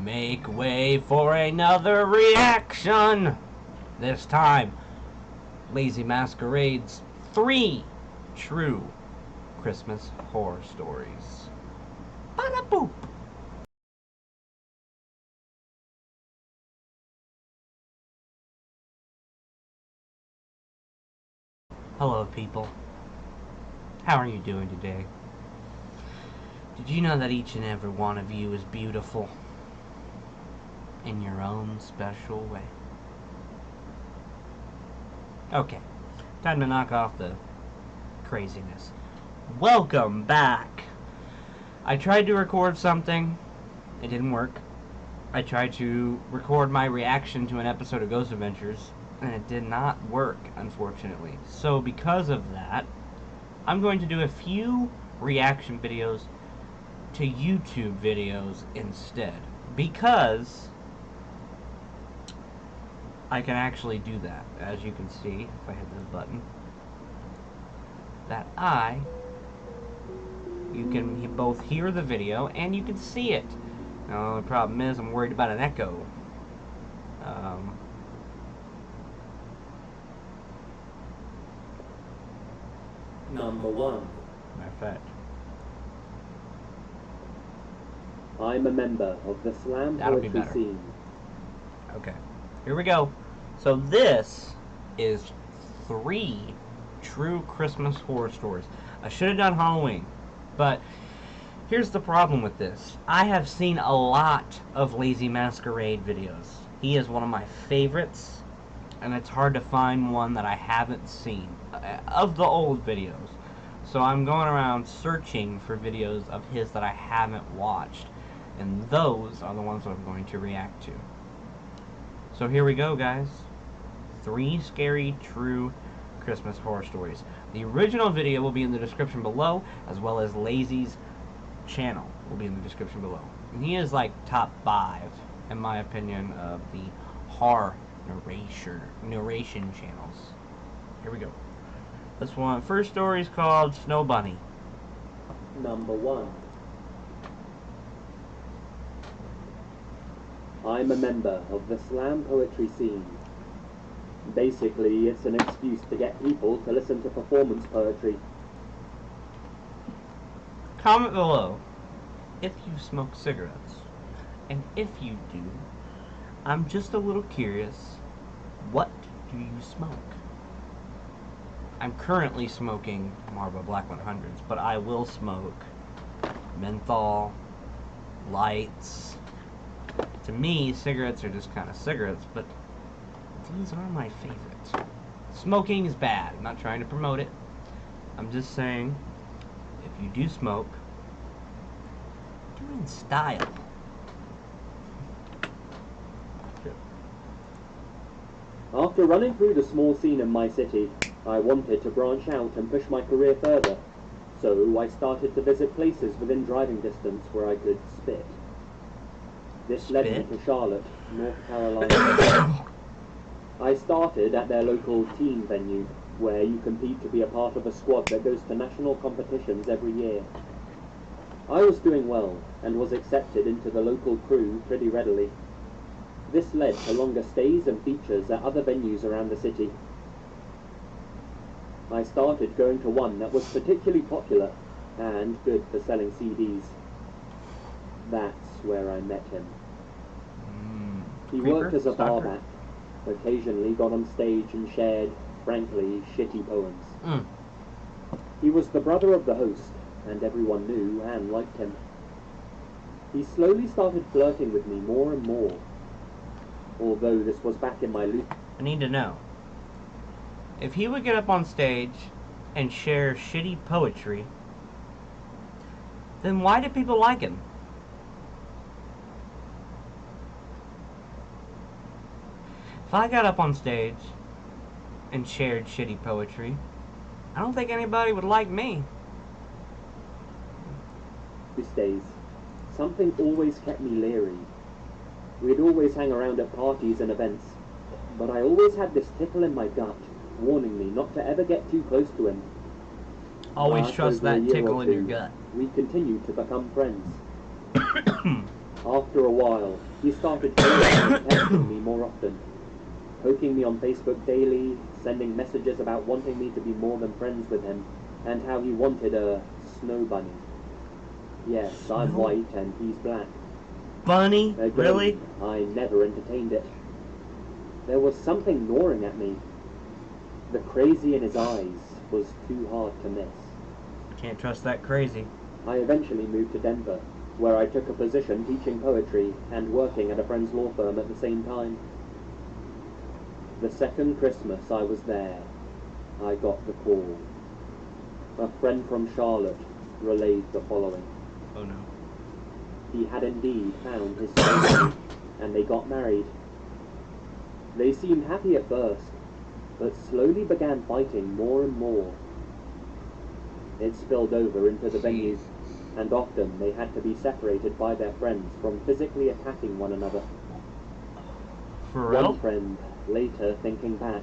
Make way for another reaction! This time, Lazy Masquerade's 3 true Christmas horror stories. Bada boop! Hello, people. How are you doing today? Did you know that each and every one of you is beautiful in your own special way? Okay, time to knock off the craziness. Welcome back! I tried to record something. It didn't work. I tried to record my reaction to an episode of Ghost Adventures, and it did not work, unfortunately. So because of that, I'm going to do a few reaction videos to YouTube videos instead, because I can actually do that. As you can see, if I hit this button, that you can both hear the video and you can see it. Now, the problem is I'm worried about an echo. Number 1. Matter of fact, I'm a member of the slam That'll be poetry better. scene. okay, here we go. So this is 3 true Christmas horror stories. I should have done Halloween, but here's the problem with this. I have seen a lot of Lazy Masquerade videos. He is one of my favorites, and it's hard to find one that I haven't seen of the old videos. So I'm going around searching for videos of his that I haven't watched, and those are the ones that I'm going to react to. So here we go, guys. 3 scary true Christmas horror stories. The original video will be in the description below, as well as Lazy's channel will be in the description below. And he is like top 5, in my opinion, of the horror narration channels. Here we go. This one, first story is called Snow Bunny. Number 1. I'm a member of the slam poetry scene. Basically, it's an excuse to get people to listen to performance poetry. Comment below if you smoke cigarettes. And if you do, I'm just a little curious, what do you smoke? I'm currently smoking Marlboro Black 100s, but I will smoke menthol, lights. To me, cigarettes are just kind of cigarettes, but these are my favorite. Smoking is bad. I'm not trying to promote it. I'm just saying, if you do smoke, do it in style. After running through the small scene in my city, I wanted to branch out and push my career further. So I started to visit places within driving distance where I could spit. This led me to Charlotte, North Carolina. I started at their local team venue, where you compete to be a part of a squad that goes to national competitions every year. I was doing well, and was accepted into the local crew pretty readily. This led to longer stays and features at other venues around the city. I started going to one that was particularly popular, and good for selling CDs. That's where I met him. He worked as a barback, occasionally got on stage and shared, frankly, shitty poems. He was the brother of the host, and everyone knew and liked him. He slowly started flirting with me more and more, although this was back in my loop. I need to know, if he would get up on stage and share shitty poetry, then why do people like him? If I got up on stage and shared shitty poetry, I don't think anybody would like me. These days, something always kept me leery. We'd always hang around at parties and events, but I always had this tickle in my gut, warning me not to ever get too close to him. Always But trust over a that year tickle or in your two, gut. We continued to become friends. After a while, he started calling and texting me more often, poking me on Facebook daily, sending messages about wanting me to be more than friends with him, and how he wanted a snow bunny. Yes, I'm Snow? white and he's black. Bunny? Again, Really? I never entertained it. There was something gnawing at me. The crazy in his eyes was too hard to miss. Can't trust that crazy. I eventually moved to Denver, where I took a position teaching poetry and working at a friend's law firm at the same time. The second Christmas I was there, I got the call. A friend from Charlotte relayed the following. Oh no. He had indeed found his soulmate, and they got married. They seemed happy at first, but slowly began fighting more and more. It spilled over into the venue, and often they had to be separated by their friends from physically attacking one another. For real? One friend, later thinking back,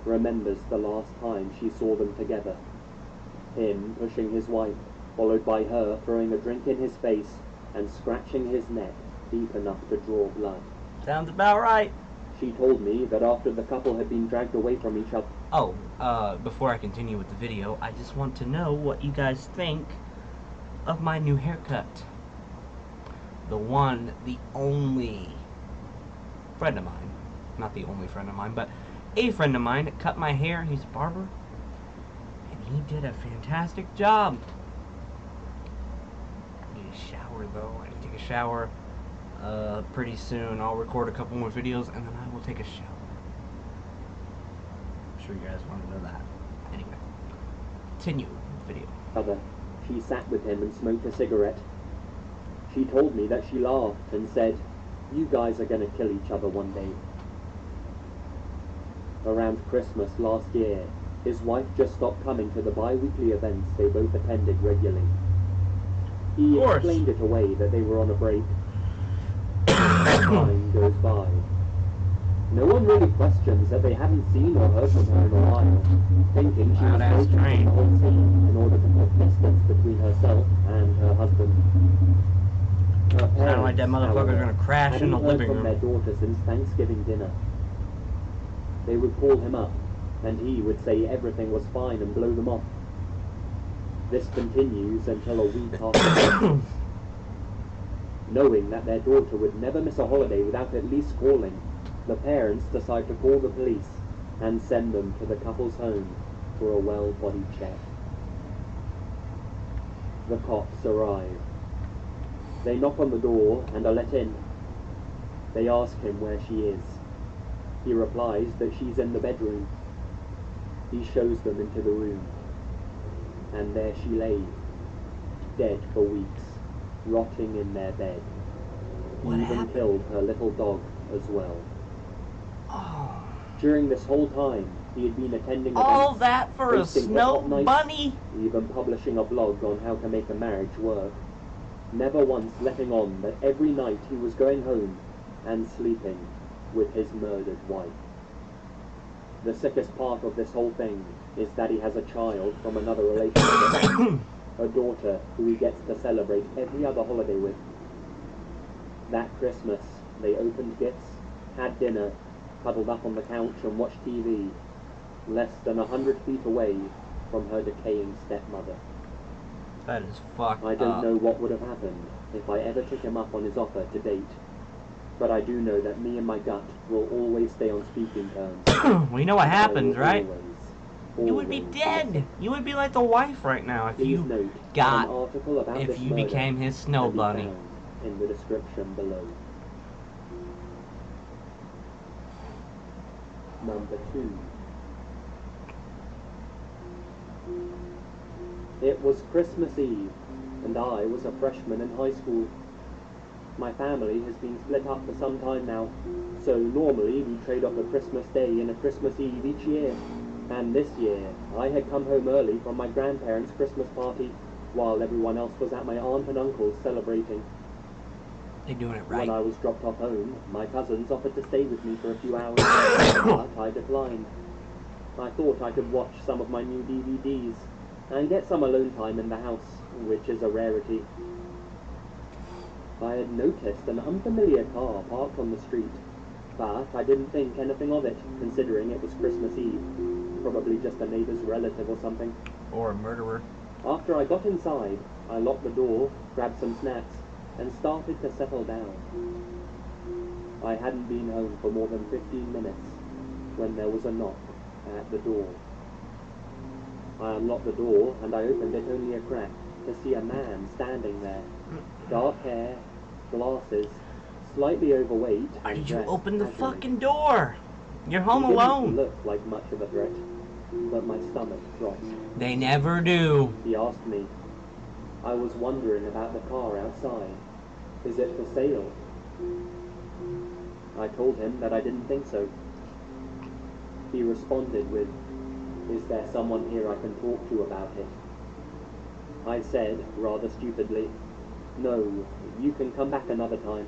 remembers the last time she saw them together. Him pushing his wife, followed by her throwing a drink in his face and scratching his neck deep enough to draw blood. Sounds about right. She told me that after the couple had been dragged away from each other. Oh, before I continue with the video, I just want to know what you guys think of my new haircut. The only friend of mine, not the only friend of mine, but a friend of mine cut my hair. He's a barber, and he did a fantastic job. I need a shower though. I need to take a shower pretty soon. I'll record a couple more videos and then I will take a shower. I'm sure you guys want to know that. Anyway, continue the video. She sat with him and smoked a cigarette. She told me that she laughed and said, "You guys are gonna kill each other one day." Around Christmas last year, his wife just stopped coming to the bi-weekly events they both attended regularly. He explained it away that they were on a break. Time goes by. No one really questions that they haven't seen or heard from her in a while, thinking she was Loud-ass breaking train. the whole scene in order to put distance between herself and her husband. Her Sounded like that parents, motherfucker's however, gonna crash in the hadn't heard living from their room. daughter since Thanksgiving dinner. They would call him up, and he would say everything was fine and blow them off. This continues until a week after Christmas. Knowing that their daughter would never miss a holiday without at least calling, the parents decide to call the police and send them to the couple's home for a well-body check. The cops arrive. They knock on the door and are let in. They ask him where she is. He replies that she's in the bedroom. He shows them into the room. And there she lay, dead for weeks, rotting in their bed. He What even happened? killed her little dog as well. Oh, During this whole time, he had been attending all events, that for a hosting snow hip-hop nights, bunny? even publishing a blog on how to make a marriage work. Never once letting on that every night he was going home and sleeping with his murdered wife. The sickest part of this whole thing is that he has a child from another relationship, a daughter who he gets to celebrate every other holiday with. That Christmas, they opened gifts, had dinner, cuddled up on the couch and watched TV, less than 100 feet away from her decaying stepmother. That is fucked I don't up. know what would have happened if I ever took him up on his offer to date, but I do know that me and my gut will always stay on speaking terms. Well, you know what happens, I will right? always, You would be always dead. listen. You would be like the wife right now if Please you note got- that an article about if this you murder became his snow can be bunny. found in the description below. Number 2. It was Christmas Eve, and I was a freshman in high school. My family has been split up for some time now, so normally we trade off a Christmas Day and a Christmas Eve each year. And this year, I had come home early from my grandparents' Christmas party, while everyone else was at my aunt and uncle's celebrating. They're doing it When right. I was dropped off home, my cousins offered to stay with me for a few hours, but I declined. I thought I could watch some of my new DVDs and get some alone time in the house, which is a rarity. I had noticed an unfamiliar car parked on the street, but I didn't think anything of it, considering it was Christmas Eve. Probably just a neighbor's relative or something. Or a murderer. After I got inside, I locked the door, grabbed some snacks, and started to settle down. I hadn't been home for more than 15 minutes when there was a knock at the door. I unlocked the door and I opened it only a crack to see a man standing there. Dark hair, glasses, slightly overweight. Why and did you dressed open the casually. fucking door? You're home He didn't alone. look like much of a threat, but my stomach dropped. They never do. He asked me. I was wondering about the car outside. Is it for sale? I told him that I didn't think so. He responded with, "Is there someone here I can talk to about it?" I said, rather stupidly, "No, you can come back another time."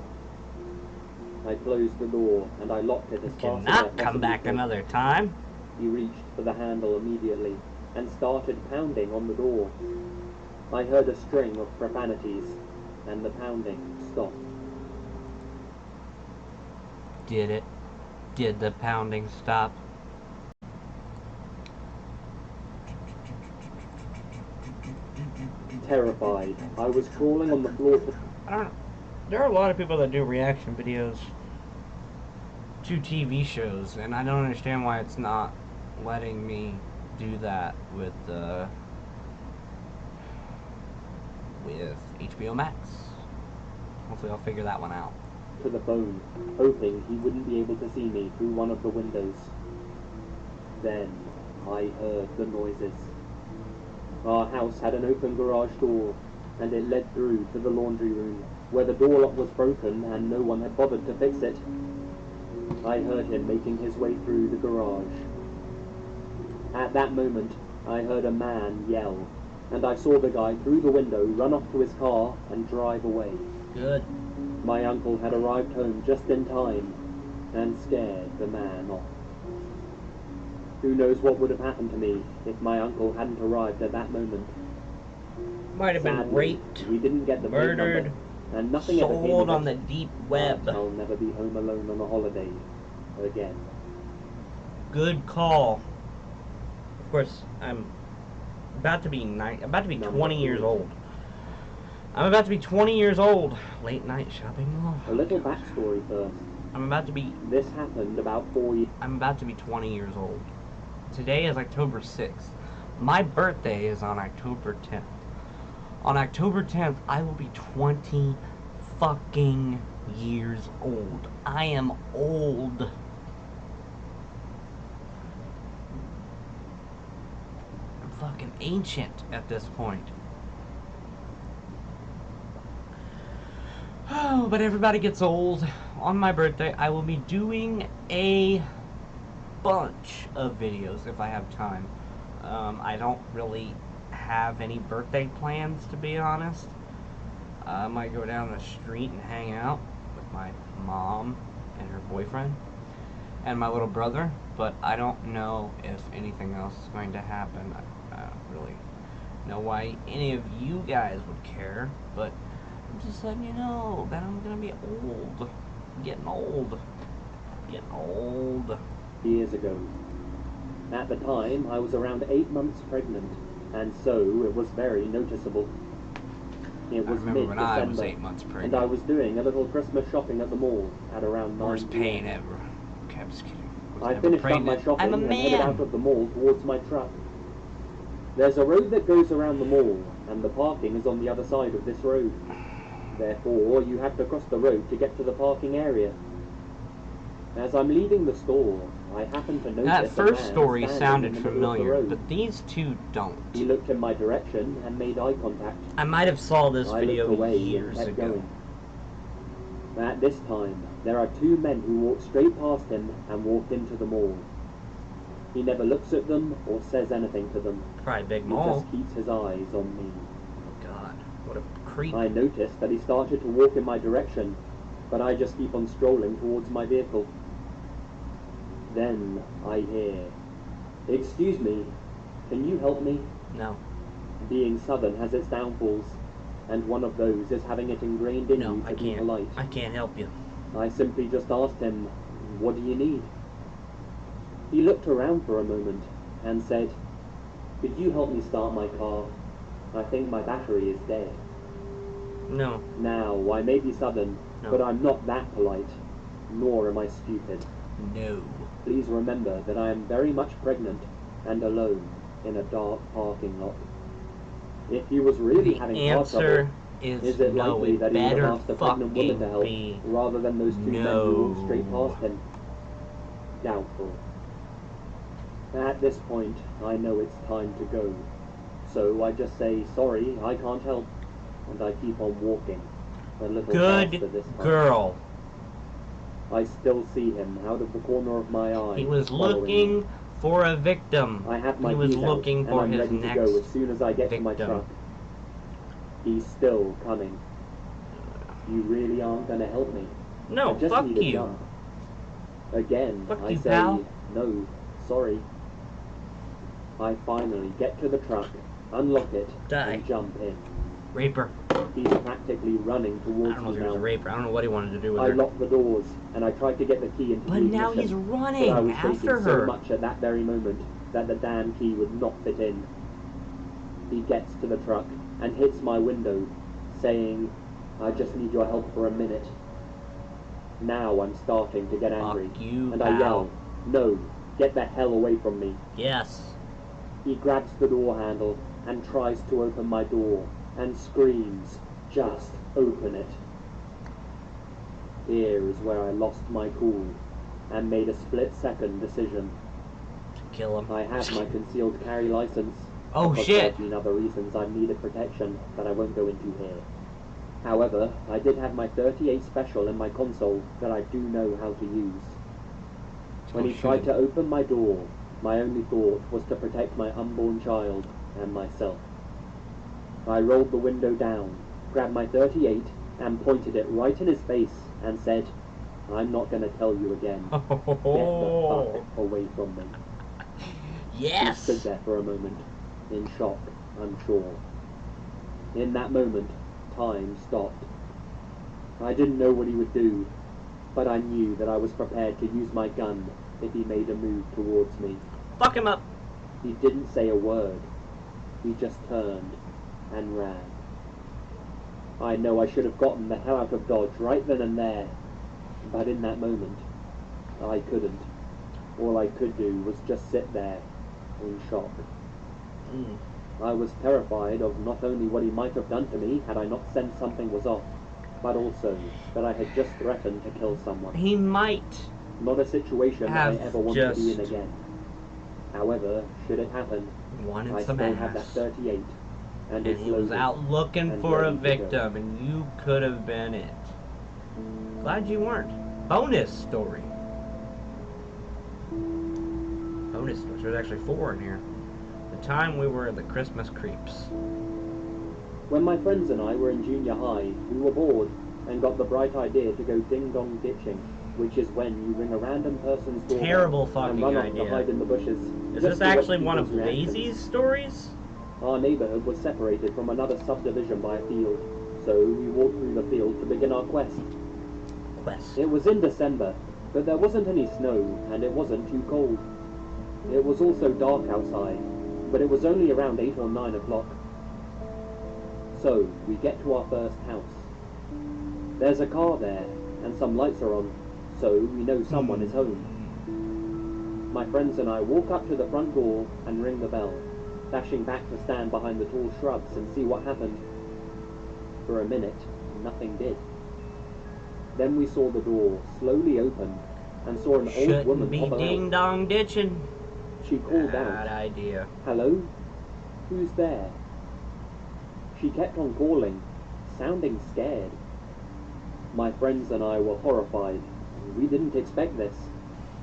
I closed the door and I locked it as fast as I Cannot come possibly back could. another time. He reached for the handle immediately and started pounding on the door. I heard a string of profanities, and the pounding stopped. Did it? Did the pounding stop? Terrified, I was crawling on the floor. I don't know. There are a lot of people that do reaction videos to TV shows, and I don't understand why it's not letting me do that with HBO Max. Hopefully I'll figure that one out. To the phone, hoping he wouldn't be able to see me through one of the windows. Then I heard the noises. Our house had an open garage door, and it led through to the laundry room, where the door lock was broken and no one had bothered to fix it. I heard him making his way through the garage. At that moment, I heard a man yell, and I saw the guy through the window run off to his car and drive away. Good. My uncle had arrived home just in time and scared the man off. Who knows what would have happened to me if my uncle hadn't arrived at that moment. Might have been Sadly, raped, we didn't get the plate murdered, number, and nothing ever came sold of on the it. deep web. But I'll never be home alone on a holiday again. Good call. Of course, I'm about to be 20 years old. I'm about to be 20 years old. Late night shopping mall. A little backstory first. I'm about to be This happened about 4 years. I'm about to be 20 years old. Today is October 6th. My birthday is on October 10th. On October 10th, I will be 20 fucking years old. I am old. I'm fucking ancient at this point. Oh, but everybody gets old. On my birthday, I will be doing a bunch of videos if I have time. I don't really have any birthday plans, to be honest. I might go down the street and hang out with my mom and her boyfriend and my little brother, but I don't know if anything else is going to happen. I don't really know why any of you guys would care, but I'm just letting you know that I'm gonna be old. I'm getting old. I'm getting old. Years ago. At the time, I was around 8 months pregnant, and so it was very noticeable. It I was remember when I was mid-December, 8 months and pregnant. I was doing a little Christmas shopping at the mall at around 9 Worst p.m. pain ever. Okay, I'm just kidding. Was I never finished up my pregnant. shopping I'm a and headed out man. of the mall towards my truck. There's a road that goes around the mall, and the parking is on the other side of this road. Therefore, you have to cross the road to get to the parking area. As I'm leaving the store, I happen to notice That a first man story standing sounded in the middle of the familiar, road. but these two don't. He looked in my direction and made eye contact. I might have saw this I video looked away years and kept ago. going. At this time, there are two men who walk straight past him and walk into the mall. He never looks at them or says anything to them. Probably Big He Mall. just keeps his eyes on me. Oh God, what a creep. I noticed that he started to walk in my direction, but I just keep on strolling towards my vehicle. Then I hear, "Excuse me, can you help me?" No. Being southern has its downfalls. and one of those is having it ingrained in No, you I to be can't. polite. I can't help you. I simply just asked him, "What do you need?" He looked around for a moment and said, "Could you help me start my car? I think my battery is dead." No. Now, I may be sudden, No. but I'm not that polite, nor am I stupid. No. Please remember that I am very much pregnant and alone in a dark parking lot. If he was really The having car answer trouble, is it no. likely It that he would have better asked a pregnant woman to help, be. rather than those two men who walked straight No. past him? Doubtful. At this point, I know it's time to go. So I just say, "Sorry, I can't help," and I keep on walking, a little faster Good this time. girl. I still see him out of the corner of my eye. He was following me. looking for a victim. I have my He was keys out, looking and for I'm his ready to next go as soon as I get to my victim. truck. He's still coming. You really aren't going to help me? No, I just fuck need a you. jump. Again, Fuck I you, say, pal. "No, sorry." I finally get to the truck, unlock it, Die. and jump in. Raper. He's practically running I towards don't know me if he was a now. raper. I don't know what he wanted to do with I her. locked the doors, and I tried to get the key into But the now ignition. he's But I running was after shaking so her. much at that very moment that the damn key would not fit in. He gets to the truck and hits my window, saying, "I just need your help for a minute." Now I'm starting to get angry, Fuck you, and I pal. yell, "No, get the hell away from me." Yes. He grabs the door handle and tries to open my door, and screams, "Just open it." Here is where I lost my cool, and made a split-second decision. Kill him. I have my concealed carry license. Oh, for shit. 13 other reasons I've needed protection that I won't go into here. However, I did have my 38 special in my console that I do know how to use. When Oh, he tried shoot. to open my door, my only thought was to protect my unborn child and myself. I rolled the window down, grabbed my 38, and pointed it right in his face and said, "I'm not going to tell you again. Get the fuck away from me." He Yes. stood there for a moment, in shock, I'm sure. In that moment, time stopped. I didn't know what he would do, but I knew that I was prepared to use my gun if he made a move towards me. Fuck him up. He didn't say a word. He just turned and ran. I know I should have gotten the hell out of Dodge right then and there, but in that moment, I couldn't. All I could do was just sit there, in shock. Mm. I was terrified of not only what he might have done to me had I not sensed something was off, but also that I had just threatened to kill someone. He might. Not a situation that I Have ever want to be in just again. However, should it happen, Wanted I some still have that ass. 38, and And it's he was loaded. out looking and for a ready to go. victim, and you could have been it. Glad you weren't. Bonus story. Bonus story. There's actually 4 in here. The time we were the Christmas creeps. When my friends and I were in junior high, we were bored and got the bright idea to go ding-dong ditching, which is when you ring a random person's door Terrible and fucking run off idea. to hide in the bushes. Is just this to watch actually one of people's reactions. Lazy's stories? Our neighborhood was separated from another subdivision by a field, so we walked through the field to begin our quest. It was in December, but there wasn't any snow, and it wasn't too cold. It was also dark outside, but it was only around 8 or 9 o'clock. So, we get to our first house. There's a car there, and some lights are on, so we know someone is home. My friends and I walk up to the front door and ring the bell, dashing back to stand behind the tall shrubs and see what happened. For a minute, nothing did. Then we saw the door slowly open and saw an old Shouldn't woman be hobble out. ding dong ditching. She called Bad out, idea. "Hello? Who's there?" She kept on calling, sounding scared. My friends and I were horrified. We didn't expect this,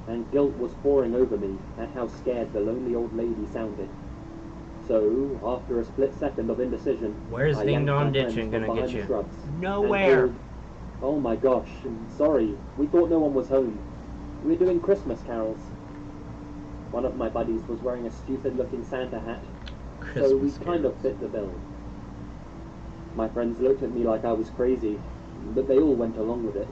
and guilt was pouring over me at how scared the lonely old lady sounded. So, after a split second of indecision, Where's I ding yanked dong my friends ditching from gonna behind get the you? shrubs and Nowhere. called, "Oh my gosh, sorry, we thought no one was home. We're doing Christmas carols." One of my buddies was wearing a stupid-looking Santa hat, so we Christmas kind of carols. fit the bill. My friends looked at me like I was crazy, but they all went along with it.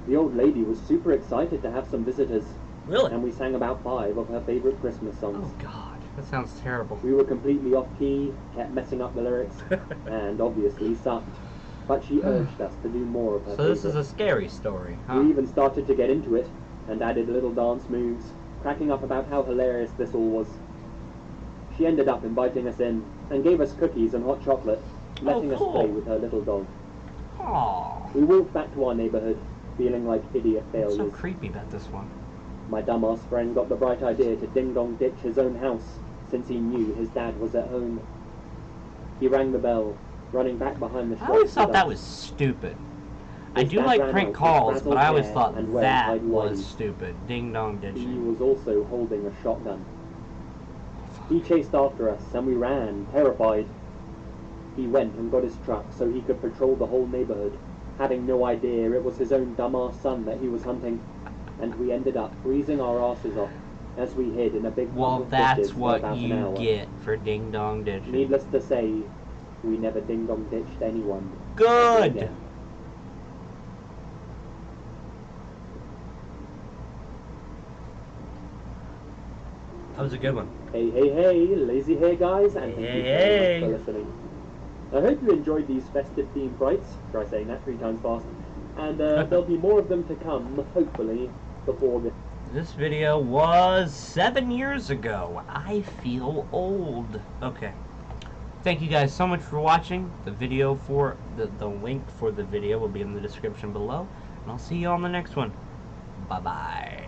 The old lady was super excited to have some visitors, Really? and we sang about 5 of her favorite Christmas songs. Oh God, that sounds terrible. We were completely off key, kept messing up the lyrics, and obviously sucked. But she urged us to do more of her So this is favorites. a scary story, huh? We even started to get into it, and added little dance moves, cracking up about how hilarious this all was. She ended up inviting us in, and gave us cookies and hot chocolate, letting cool. us play with her little dog. Aww. We walked back to our neighborhood, feeling like idiot What's failures. so creepy about this one? My dumbass friend got the bright idea to ding-dong ditch his own house, since he knew his dad was at home. He rang the bell, running back behind the I shop. always thought with that us. was stupid. I His do dad like ran prank out with calls, frazzled but I always hair thought and wearing that tight was whities. stupid. Ding dong He ditching. was also holding a shotgun. He chased after us, and we ran, terrified. He went and got his truck so he could patrol the whole neighborhood, having no idea it was his own dumbass son that he was hunting. And we ended up freezing our asses off as we hid in a big Well, clump of that's bushes for what about an you hour. get for ding dong ditching. Needless to say, we never ding-dong ditched anyone. Good! Again. That was a good one. Hey, hey, hey, lazy hair guys, and thank you very much for listening. I hope you enjoyed these festive themed frights. Try saying that 3 times fast. And there'll be more of them to come, hopefully, before this. This video was 7 years ago. I feel old. Okay. Thank you guys so much for watching. The video for the link for the video will be in the description below. And I'll see you on the next one. Bye-bye.